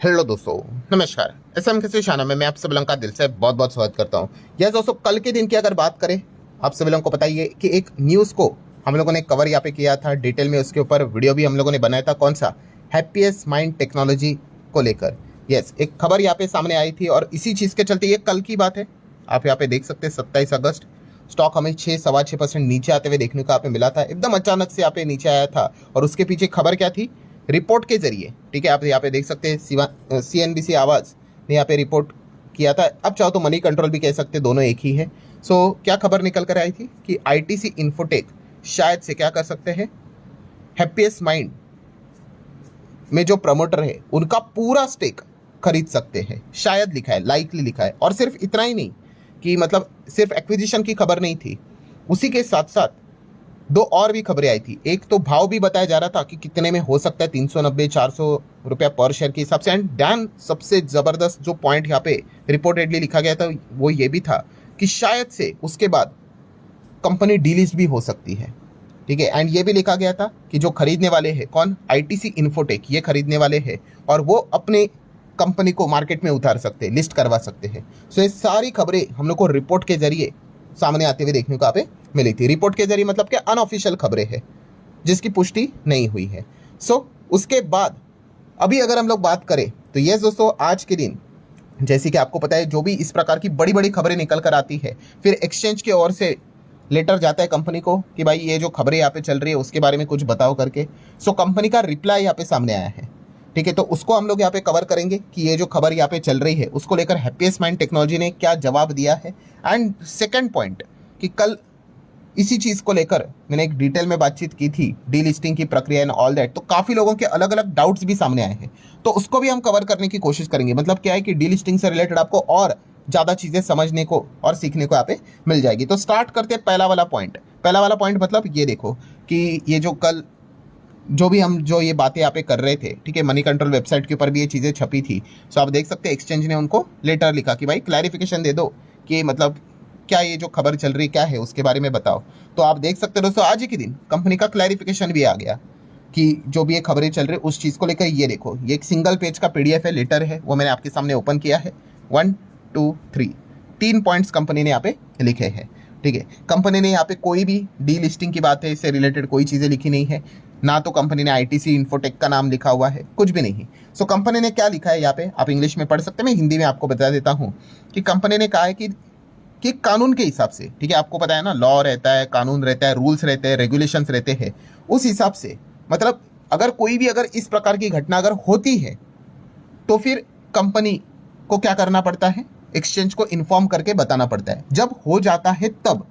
Hello दोस्तों, नमस्कार। SM के शाना में मैं आप सभी लोगों का दिल से बहुत बहुत स्वागत करता हूँ। यह दोस्तों, कल के दिन की अगर बात करें, आप सभी लोगों को बताइए कि एक न्यूज़ को हम लोगों ने कवर यहाँ पे किया था डिटेल में, उसके ऊपर वीडियो भी हम लोगों ने बनाया था। कौन सा? हैप्पीएस्ट माइंड टेक्नोलॉजी को लेकर। यस, एक खबर यहाँ पे सामने आई थी और इसी चीज़ के चलते, ये कल की बात है, आप यहाँ पे देख सकते हैं 27 अगस्त स्टॉक हमें 6-6.25% नीचे आते हुए देखने को यहाँ पे मिला था। एकदम अचानक से यहाँ पे नीचे आया था और उसके पीछे खबर क्या थी? रिपोर्ट के जरिए, ठीक है, आप यहाँ पे देख सकते हैं CNBC आवाज़ ने यहाँ पे रिपोर्ट किया था। अब चाहो तो मनी कंट्रोल भी कह सकते, दोनों एक ही है। क्या खबर निकल कर आई थी कि ITC इन्फोटेक शायद से क्या कर सकते हैं, हैप्पीएस्ट माइंड में जो प्रमोटर है उनका पूरा स्टेक खरीद सकते हैं। शायद लिखा है, लाइकली लिखा है। और सिर्फ इतना ही नहीं कि मतलब सिर्फ एक्विजिशन की खबर नहीं थी, उसी के साथ साथ दो और भी खबरें आई थी। एक तो भाव भी बताया जा रहा था कि कितने में हो सकता है, 390-400 रुपया पर शेयर के हिसाब से। एंड दैन सबसे ज़बरदस्त जो पॉइंट यहाँ पे रिपोर्टेडली लिखा गया था वो ये भी था कि शायद से उसके बाद कंपनी डीलिस्ट भी हो सकती है, ठीक है। एंड ये भी लिखा गया था कि जो खरीदने वाले हैं, कौन? ITC इन्फोटेक, ये खरीदने वाले हैं और वो अपने कंपनी को मार्केट में उतार सकते हैं, लिस्ट करवा सकते हैं। ये सारी खबरें हम लोग को रिपोर्ट के जरिए सामने आते हुए देखने को यहाँ पे मिली थी। रिपोर्ट के जरिए मतलब क्या? अनऑफिशियल खबरें हैं जिसकी पुष्टि नहीं हुई है। उसके बाद अभी अगर हम लोग बात करें तो ये दोस्तों, आज के दिन जैसे कि आपको पता है, जो भी इस प्रकार की बड़ी बड़ी खबरें निकल कर आती है, फिर एक्सचेंज की ओर से लेटर जाता है कंपनी को कि भाई ये जो खबरें यहाँ पे चल रही है उसके बारे में कुछ बताओ करके। कंपनी का रिप्लाई यहाँ पे सामने आया है, ठीक है। तो उसको हम लोग यहाँ पे कवर करेंगे कि ये जो खबर यहाँ पे चल रही है उसको लेकर हैप्पीएस्ट माइंड टेक्नोलॉजी ने क्या जवाब दिया है। एंड सेकंड पॉइंट कि कल इसी चीज़ को लेकर मैंने एक डिटेल में बातचीत की थी, डी लिस्टिंग की प्रक्रिया एंड ऑल दैट। तो काफ़ी लोगों के अलग अलग डाउट्स भी सामने आए हैं, तो उसको भी हम कवर करने की कोशिश करेंगे। मतलब क्या है कि डी लिस्टिंग से रिलेटेड आपको और ज़्यादा चीज़ें समझने को और सीखने को यहाँ पे मिल जाएगी। तो स्टार्ट करते हैं पहला वाला पॉइंट। मतलब ये देखो कि ये जो कल जो ये बातें यहाँ पे कर रहे थे, ठीक है, मनी कंट्रोल वेबसाइट के ऊपर भी ये चीज़ें छपी थी। आप देख सकते हैं एक्सचेंज ने उनको लेटर लिखा कि भाई क्लैरिफिकेशन दे दो कि मतलब क्या ये जो खबर चल रही क्या है उसके बारे में बताओ। तो आप देख सकते हो दोस्तों, आज ही के दिन कंपनी का क्लैरिफिकेशन भी आ गया कि जो भी ये खबरें चल रही उस चीज़ को लेकर। ये देखो, ये एक सिंगल पेज का PDF है, लेटर है, वो मैंने आपके सामने ओपन किया है। 1 2 3 3 पॉइंट्स कंपनी ने यहाँ पे लिखे हैं, ठीक है। कंपनी ने यहाँ पे कोई भी डी लिस्टिंग की बात है, इससे रिलेटेड कोई चीज़ें लिखी नहीं है, ना तो कंपनी ने ITC इन्फोटेक का नाम लिखा हुआ है, कुछ भी नहीं। कंपनी ने क्या लिखा है यहाँ पे, आप इंग्लिश में पढ़ सकते हैं, मैं हिंदी में आपको बता देता हूँ कि कंपनी ने कहा है कि कानून के हिसाब से, ठीक है, आपको पता है ना, लॉ रहता है, कानून रहता है, रूल्स रहते हैं, रेगुलेशंस रहते हैं, उस हिसाब से मतलब अगर कोई भी अगर इस प्रकार की घटना अगर होती है तो फिर कंपनी को क्या करना पड़ता है? एक्सचेंज को इन्फॉर्म करके बताना पड़ता है। जब हो जाता है तब।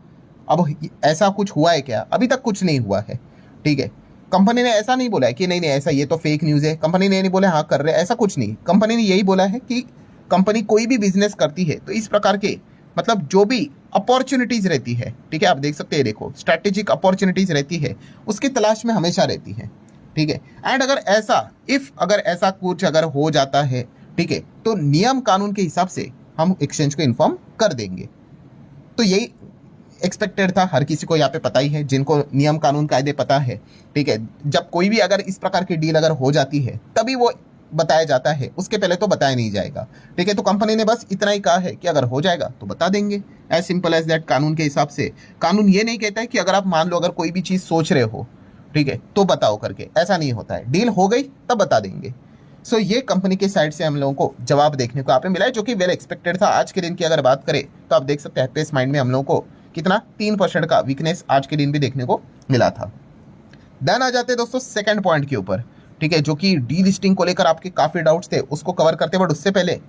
अब ऐसा कुछ हुआ है क्या? अभी तक कुछ नहीं हुआ है, ठीक है। कंपनी ने ऐसा नहीं बोला है कि नहीं नहीं ऐसा, ये तो फेक न्यूज़ है। कंपनी ने नहीं बोला हाँ कर रहे, ऐसा कुछ नहीं। कंपनी ने यही बोला है कि कंपनी कोई भी बिजनेस करती है तो इस प्रकार के मतलब जो भी अपॉर्चुनिटीज़ रहती है, ठीक है, आप देख सकते हैं, देखो स्ट्रैटेजिक अपॉर्चुनिटीज़ रहती है, उसकी तलाश में हमेशा रहती है, ठीक है। एंड अगर ऐसा कुछ अगर हो जाता है, ठीक है, तो नियम कानून के हिसाब से हम एक्सचेंज को इन्फॉर्म कर देंगे। तो यही एक्सपेक्टेड था, हर किसी को यहाँ पे पता ही है, जिनको नियम कानून कायदे पता है, ठीक है। जब कोई भी अगर इस प्रकार की डील अगर हो जाती है तभी वो बताया जाता है, उसके पहले तो बताया नहीं जाएगा, ठीक है। तो कंपनी ने बस इतना ही कहा है कि अगर हो जाएगा तो बता देंगे, एज सिंपल एज दैट। कानून के हिसाब से कानून ये नहीं कहता है कि अगर आप मान लो अगर कोई भी चीज़ सोच रहे हो, ठीक है, तो बताओ करके, ऐसा नहीं होता है। डील हो गई तब बता देंगे। ये कंपनी के साइड से हम लोगों को जवाब देखने को यहाँ पे मिला है, जो कि वेल एक्सपेक्टेड था। आज के दिन की अगर बात करें तो आप देख सकते हैं हैप्पीएस्ट माइंड में हम लोगों को कितना 3% का वीकनेस आज के दिन भी देखने को मिला था। देन आ जाते हैं दोस्तों सेकंड पॉइंट के ऊपर, ठीक है, जो कि डी लिस्टिंग को लेकर आपके काफ़ी डाउट्स थे, उसको कवर करते। बट उससे पहले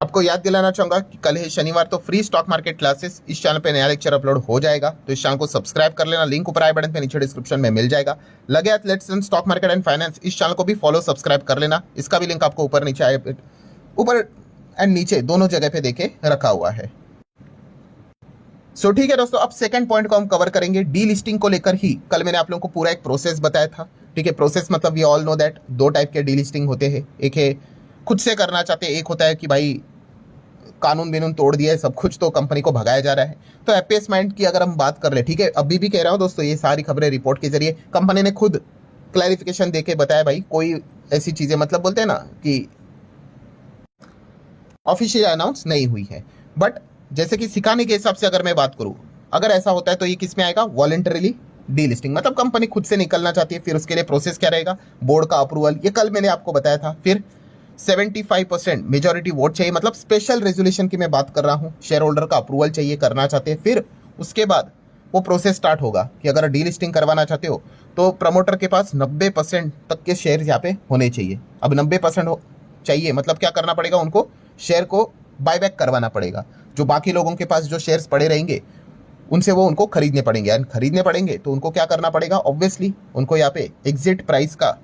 आपको याद दिलाना चाहूंगा कि कल है शनिवार, तो फ्री स्टॉक मार्केट क्लासेस इस चैनल पे नया लेक्चर अपलोड हो जाएगा, तो इस चैनल को सब्सक्राइब कर लेना। लिंक ऊपर आई बटन पे नीचे डिस्क्रिप्शन में मिल जाएगा। लगे हाथ let's learn stock market and finance, इस चैनल को भी फॉलो सब्सक्राइब कर लेना। इसका भी लिंक आपको ऊपर नीचे ऊपर एंड नीचे दोनों जगह पे देखे रखा हुआ है। ठीक है दोस्तों, अब सेकंड पॉइंट को हम कवर करेंगे। डी लिस्टिंग को लेकर ही कल मैंने आप लोगों को पूरा एक प्रोसेस बताया था, ठीक है। प्रोसेस मतलब वी ऑल नो दैट दो टाइप के डी लिस्टिंग होते हैं, एक है खुद से करना चाहते हैं, एक होता है कि भाई कानून बिनून तोड़ दिया है सब कुछ, तो कंपनी को भगाया जा रहा है। तो हैप्पीएस्ट माइंड की अगर हम बात कर ले, ठीक है, अभी भी कह रहा हूँ दोस्तों, ये सारी खबरें रिपोर्ट के जरिए कंपनी ने खुद क्लैरिफिकेशन देके बताया, भाई कोई ऐसी चीजें मतलब बोलते हैं ना कि ऑफिशियल अनाउंस नहीं हुई है। बट जैसे कि सिखाने के हिसाब से अगर मैं बात करूं, अगर ऐसा होता है तो ये किस में आएगा, वॉलंटरीली डीलिस्टिंग, मतलब कंपनी खुद से निकलना चाहती है, फिर उसके लिए प्रोसेस क्या रहेगा, बोर्ड का अप्रूवल, ये कल मैंने आपको बताया था। फिर 75% मेजोरिटी वोट चाहिए, मतलब स्पेशल रेजोल्यूशन की मैं बात कर रहा हूं, शेयर होल्डर का अप्रूवल चाहिए, करना चाहते हैं। फिर उसके बाद वो प्रोसेस स्टार्ट होगा कि अगर डीलिस्टिंग करवाना चाहते हो तो प्रमोटर के पास 90% तक के शेयर यहाँ पे होने चाहिए। अब 90% चाहिए मतलब क्या करना पड़ेगा, उनको शेयर को बायबैक करवाना पड़ेगा। जो बाकी लोगों के पास जो शेयर्स पड़े रहेंगे उनसे वो उनको खरीदने पड़ेंगे, एंड खरीदने पड़ेंगे तो उनको क्या करना पड़ेगा, ऑब्वियसली उनको यहाँ पे एग्जिट प्राइस का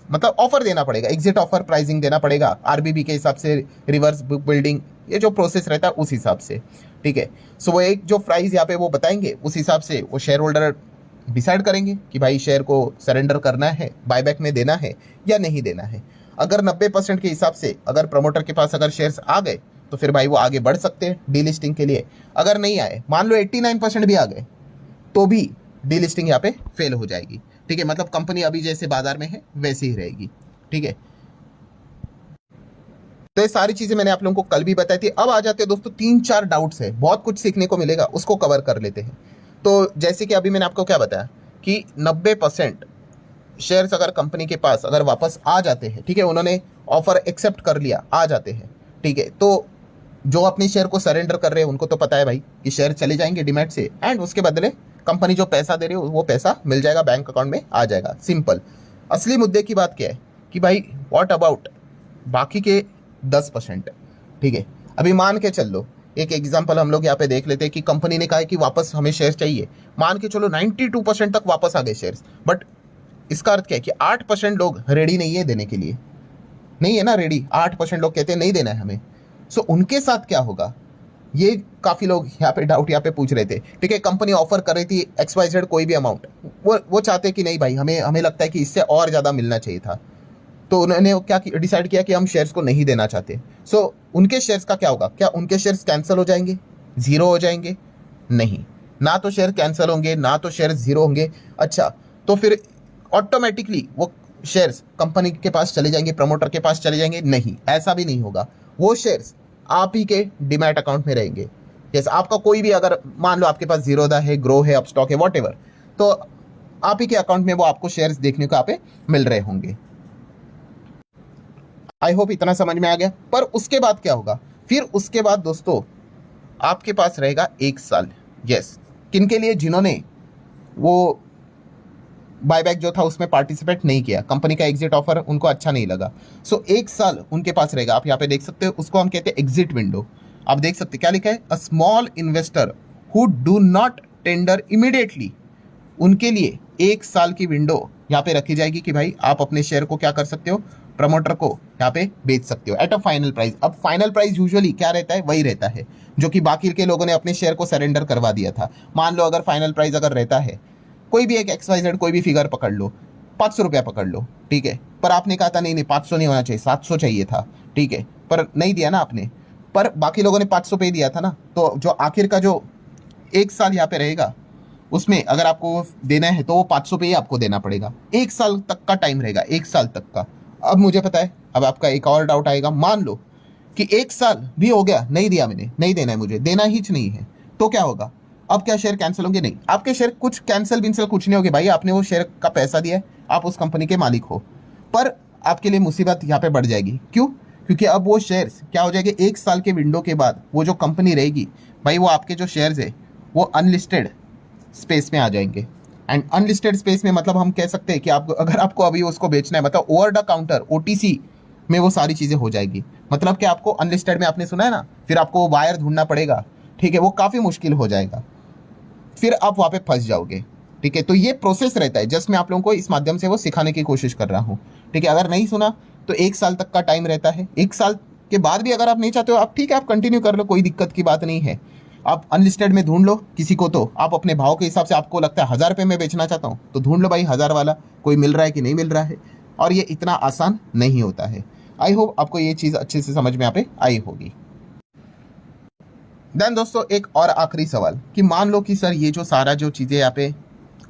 मतलब ऑफर देना पड़ेगा, एग्जिट ऑफर प्राइसिंग देना पड़ेगा आरबीबी के हिसाब से, रिवर्स बुक बिल्डिंग, ये जो प्रोसेस रहता है उस हिसाब से। ठीक है, सो वो एक जो प्राइस यहाँ पे वो बताएंगे, उस हिसाब से वो शेयर होल्डर डिसाइड करेंगे कि भाई शेयर को सरेंडर करना है, बायबैक में देना है या नहीं देना है। अगर 90% के हिसाब से अगर प्रमोटर के पास अगर शेयर्स आ गए तो फिर भाई वो आगे बढ़ सकते हैं डीलिस्टिंग के लिए। अगर नहीं आए, मान लो 89% भी आ गए, तो भी डीलिस्टिंग यहाँ पे फेल हो जाएगी। ठीक है, मतलब कंपनी अभी जैसे बाजार में है वैसे ही रहेगी। ठीक है, तो ये सारी चीजें मैंने आप लोगों को कल भी बताई थी। अब आ जाते हैं दोस्तों 3-4 डाउट्स है, बहुत कुछ सीखने को मिलेगा, उसको कवर कर लेते हैं। तो जैसे कि अभी मैंने आपको क्या बताया कि 90% शेयर्स अगर कंपनी के पास अगर वापस आ जाते हैं, ठीक है, उन्होंने ऑफर एक्सेप्ट कर लिया, आ जाते हैं, ठीक है, तो जो अपने शेयर को सरेंडर कर रहे हैं उनको तो पता है भाई कि शेयर चले जाएंगे डीमैट से, एंड उसके बदले कंपनी जो पैसा दे रही है वो पैसा मिल जाएगा, बैंक अकाउंट में आ जाएगा, सिंपल। असली मुद्दे की बात क्या है कि भाई व्हाट अबाउट बाकी के 10%। ठीक है, अभी मान के चल लो, एक एग्जांपल हम लोग यहाँ पे देख लेते हैं कि कंपनी ने कहा है कि वापस हमें शेयर चाहिए, मान के चलो 92% तक वापस आ गए शेयर्स, बट इसका अर्थ क्या है कि 8% लोग रेडी नहीं है देने के लिए, नहीं है ना रेडी, 8% लोग कहते हैं नहीं देना है हमें। सो उनके साथ क्या होगा, ये काफी लोग यहाँ पे डाउट यहाँ पे पूछ रहे थे। ठीक है, कंपनी ऑफर कर रही थी XYZ कोई भी अमाउंट, वो चाहते कि नहीं भाई, हमें हमें लगता है कि इससे और ज्यादा मिलना चाहिए था, तो उन्होंने क्या डिसाइड किया कि हम शेयर्स को नहीं देना चाहते। सो उनके शेयर्स का क्या होगा, क्या उनके शेयर्स कैंसिल हो जाएंगे, जीरो हो जाएंगे? नहीं, ना तो शेयर कैंसिल होंगे ना तो शेयर जीरो होंगे। अच्छा, तो फिर ऑटोमेटिकली वो शेयर्स कंपनी के पास चले जाएंगे, प्रमोटर के पास चले जाएंगे? नहीं, ऐसा भी नहीं होगा। वो शेयर्स आप ही के डीमैट अकाउंट में रहेंगे। जैसे आपका कोई भी अगर मान लो आपके पास जीरोधा है, ग्रो है, अपस्टॉक है, वॉट एवर, तो आप ही के अकाउंट में वो आपको शेयर्स देखने को यहाँ पे मिल रहे होंगे। आई होप इतना समझ में आ गया। पर उसके बाद क्या होगा, फिर उसके बाद दोस्तों आपके पास रहेगा 1 साल। यस, किनके लिए, जिन्होंने वो बायबैक जो था उसमें पार्टिसिपेट नहीं किया, कंपनी का एग्जिट ऑफर उनको अच्छा नहीं लगा। सो 1 साल उनके पास रहेगा। आप यहाँ पे देख सकते हो, उसको हम कहते हैं एग्जिट विंडो। आप देख सकते हैं क्या लिखा है, a small investor who do not tender immediately, उनके लिए 1 साल की विंडो यहाँ पे रखी जाएगी कि भाई आप अपने शेयर को क्या कर सकते हो, प्रमोटर को यहाँ पे बेच सकते हो एट अ फाइनल प्राइस। अब फाइनल प्राइस यूजुअली क्या रहता है, वही रहता है जो कि बाकी के लोगों ने अपने शेयर को सरेंडर करवा दिया था। मान लो अगर फाइनल प्राइस अगर रहता है, कोई भी एक XYZ कोई भी फिगर पकड़ लो, 500 रुपया पकड़ लो, ठीक है, पर आपने कहा था नहीं नहीं 500 नहीं होना चाहिए, 700 चाहिए था, ठीक है, पर नहीं दिया ना आपने, पर बाकी लोगों ने 500 पे दिया था ना, तो जो आखिर का जो 1 साल यहाँ पे रहेगा उसमें अगर आपको देना है तो वो 500 पे ही आपको देना पड़ेगा। 1 साल तक का टाइम रहेगा, 1 साल तक का। अब मुझे पता है, अब आपका एक और डाउट आएगा, मान लो कि 1 साल भी हो गया, नहीं दिया मैंने, नहीं देना है मुझे, देना ही नहीं है, तो क्या होगा? अब क्या शेयर कैंसिल होंगे? नहीं, आपके शेयर कुछ कैंसिल विंसिल कुछ नहीं होगे भाई, आपने वो शेयर का पैसा दिया है, आप उस कंपनी के मालिक हो। पर आपके लिए मुसीबत यहाँ पे बढ़ जाएगी। क्यों? क्योंकि अब वो शेयर्स क्या हो जाएंगे, 1 साल के विंडो के बाद वो जो कंपनी रहेगी भाई, वो आपके जो शेयर्स है वो अनलिस्टेड स्पेस में आ जाएंगे। एंड अनलिस्टेड स्पेस में मतलब हम कह सकते हैं कि आप अगर आपको अभी उसको बेचना है, मतलब ओवर द काउंटर OTC में वो सारी चीजें हो जाएगी। मतलब कि आपको अनलिस्टेड में, आपने सुना है ना, फिर आपको वायर ढूंढना पड़ेगा, ठीक है, वो काफी मुश्किल हो जाएगा, फिर आप वहां पे फंस जाओगे। ठीक है, तो ये प्रोसेस रहता है, जस्ट मैं आप लोगों को इस माध्यम से वो सिखाने की कोशिश कर रहा हूँ। ठीक है, अगर नहीं सुना तो 1 साल तक का टाइम रहता है। 1 साल के बाद भी अगर आप नहीं चाहते हो, आप ठीक है, आप कंटिन्यू कर लो, कोई दिक्कत की बात नहीं है। आप अनलिस्टेड में ढूंढ लो किसी को, तो आप अपने भाव के हिसाब से, आपको लगता है 1000 रुपये में बेचना चाहता हूँ तो ढूंढ लो भाई 1000 वाला, कोई मिल रहा है कि नहीं मिल रहा है। और ये इतना आसान नहीं होता है। आई होप आपको ये चीज़ अच्छे से समझ में यहाँ पे आई होगी। देन दोस्तों एक और आखिरी सवाल कि मान लो कि सर ये जो सारा जो चीज़ें यहाँ पे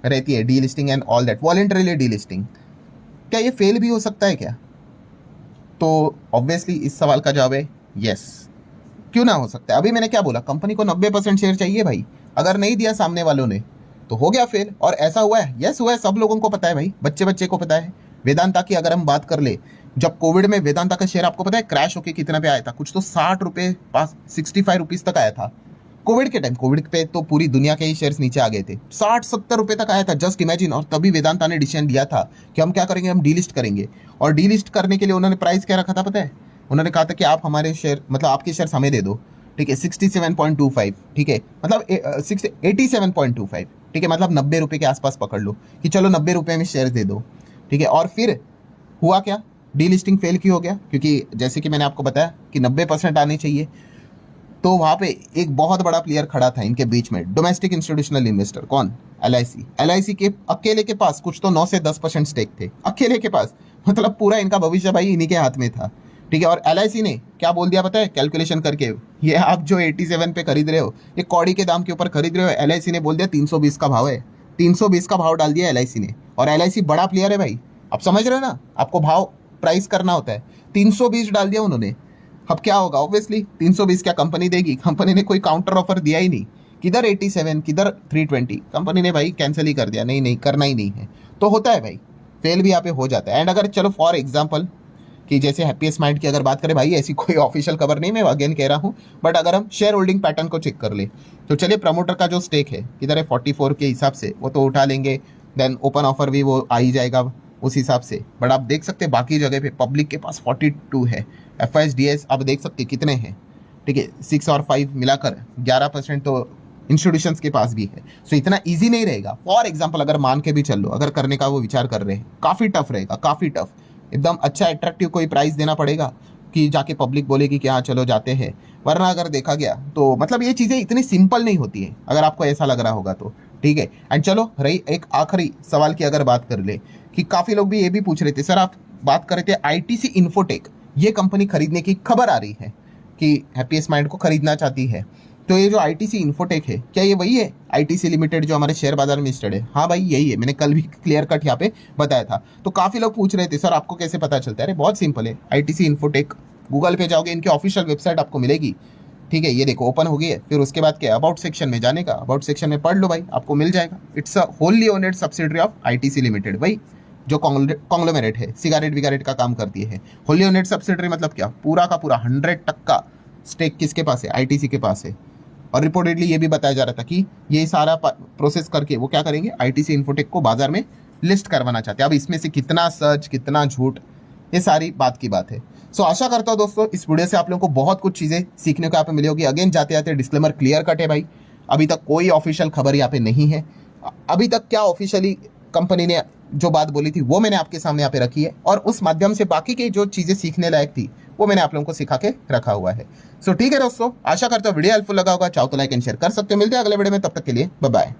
रहती है, D listing and all that, voluntarily D listing, क्या ये फेल भी हो सकता है क्या? तो ऑब्वियसली इस सवाल का जवाब है यस। क्यों ना हो सकता है? अभी मैंने क्या बोला, कंपनी को 90% शेयर चाहिए भाई, अगर नहीं दिया सामने वालों ने तो हो गया फेल। और ऐसा हुआ है, यस हुआ है, सब लोगों को पता है भाई, बच्चे बच्चे को पता है। वेदांता की अगर हम बात कर ले, जब कोविड में वेदांता का शेयर आपको पता है क्रैश होके कितना पे आया था? कुछ तो 60 रुपए, 65 रुपीज तक आया था कोविड के टाइम। कोविड पे तो पूरी दुनिया के ही शेयर्स नीचे आ गए थे, 60-70 रुपए तक आया था, जस्ट इमेजिन। और तभी वेदांता ने डिसीजन लिया था कि हम क्या करेंगे, हम डीलिस्ट करेंगे। और डीलिस्ट करने के लिए उन्होंने प्राइस क्या रखा था पता है? उन्होंने कहा था कि आप हमारे शेयर, मतलब आपके शेयर हमें दे दो, ठीक है, 67.25, ठीक है, मतलब 87.25, ठीक है, मतलब 90 रुपए के आसपास पकड़ लो कि चलो 90 रुपए में शेयर दे दो, ठीक है। और फिर हुआ क्या, डीलिस्टिंग फेल क्यों हो गया? क्योंकि जैसे कि मैंने आपको बताया कि 90% आने चाहिए। तो वहां पे एक बहुत बड़ा प्लेयर खड़ा था इनके बीच में, डोमेस्टिक इंस्टीट्यूशनल इन्वेस्टर। कौन? एलआईसी। एलआईसी के अकेले के पास कुछ तो 9 से 10% स्टेक थे, अकेले के पास, मतलब पूरा इनका भविष्य भाई इन्हीं के हाथ में था, ठीक है। और एलआईसी ने क्या बोल दिया पता है, कैलकुलेशन करके, ये आप जो 87 पे खरीद रहे हो, ये कौड़ी के दाम के ऊपर खरीद रहे हो, एलआईसी ने बोल दिया 320 का भाव है, 320 का भाव डाल दिया एलआईसी ने। और एलआईसी बड़ा प्लेयर है भाई, आप समझ रहे हो ना, आपको भाव प्राइस करना होता है, 320 डाल दिया उन्होंने। अब क्या होगा, ऑब्वियसली 320 क्या कंपनी देगी? कंपनी ने कोई काउंटर ऑफर दिया ही नहीं, किधर 87 किधर 320, कंपनी ने भाई कैंसिल ही कर दिया, नहीं नहीं करना ही नहीं है। तो होता है भाई, फेल भी यहाँ पे हो जाता है। एंड अगर चलो फॉर एग्जाम्पल कि जैसे हैप्पीएस्ट माइंड की अगर बात करें भाई, ऐसी कोई ऑफिशियल खबर नहीं, मैं अगेन कह रहा हूँ, बट अगर हम शेयर होल्डिंग पैटर्न को चेक कर ले तो चलिए, प्रमोटर का जो स्टेक है किधर है, 44 के हिसाब से, वो तो उठा लेंगे, देन ओपन ऑफर भी वो आ ही जाएगा उस हिसाब से। बट आप देख सकते हैं बाकी जगह पे पब्लिक के पास 42 है, एफआईएसडीएस आप देख सकते कितने हैं, ठीक है, 6 और 5 मिलाकर 11% तो इंस्टीट्यूशंस के पास भी है। सो इतना इजी नहीं रहेगा। फॉर एग्जांपल अगर मान के भी चल लो, अगर करने का वो विचार कर रहे हैं, काफ़ी टफ रहेगा, काफ़ी टफ, एकदम अच्छा अट्रैक्टिव कोई प्राइस देना पड़ेगा कि जाके पब्लिक बोलेगी कि हाँ चलो जाते हैं। वरना अगर देखा गया तो मतलब ये चीज़ें इतनी सिंपल नहीं होती है, अगर आपको ऐसा लग रहा होगा तो, ठीक है। एंड चलो रही एक आखिरी सवाल की अगर बात कर ले, कि काफ़ी लोग भी ये भी पूछ रहे थे, सर आप बात कर रहे थे आईटीसी इन्फोटेक, ये कंपनी खरीदने की खबर आ रही है कि हैप्पीएस्ट माइंड को खरीदना चाहती है, तो ये जो आईटीसी इन्फोटेक है, क्या ये वही है आईटीसी लिमिटेड जो हमारे शेयर बाजार में लिस्टेड है? हाँ भाई यही है, मैंने कल भी क्लियर कट यहाँ पे बताया था। तो काफ़ी लोग पूछ रहे थे सर आपको कैसे पता चलता है? अरे बहुत सिंपल है, आईटीसी इन्फोटेक, गूगल पे जाओगे इनकी ऑफिशियल वेबसाइट आपको मिलेगी, ठीक है, ये देखो ओपन हो गई है। फिर उसके बाद क्या, अबाउट सेक्शन में जाने का, अबाउट सेक्शन में पढ़ लो भाई, आपको मिल जाएगा। It's a wholly owned subsidiary of ITC limited भाई, जो कॉन्ग्लोमेरेट है, सिगारेट विगारेट का काम करती है। होली ओनेड सब्सिडरी मतलब क्या, पूरा का पूरा 100% स्टेक किसके पास है? आईटीसी के पास है। और रिपोर्टेडली ये भी बताया जा रहा था कि ये सारा प्रोसेस करके वो क्या करेंगे, आईटीसी इन्फोटेक को बाजार में लिस्ट करवाना चाहते हैं। अब इसमें से कितना सच कितना झूठ, ये सारी बात की बात है। सो आशा करता हूँ दोस्तों इस वीडियो से आप लोगों को बहुत कुछ चीज़ें सीखने को यहाँ पे मिली होगी। अगेन जाते जाते डिस्क्लेमर क्लियर कट है भाई, अभी तक कोई ऑफिशियल खबर यहाँ पे नहीं है। अभी तक क्या ऑफिशियली कंपनी ने जो बात बोली थी वो मैंने आपके सामने यहाँ पे रखी है, और उस माध्यम से बाकी की जो चीज़ें सीखने लायक थी वो मैंने आप लोगों को सिखा के रखा हुआ है। सो ठीक है दोस्तों, आशा करता हूँ वीडियो हेल्पफुल लगा होगा। चाहो तो लाइक एंड शेयर कर सकते हो। मिलते हैं अगले वीडियो में, तब तक के लिए बाय बाय।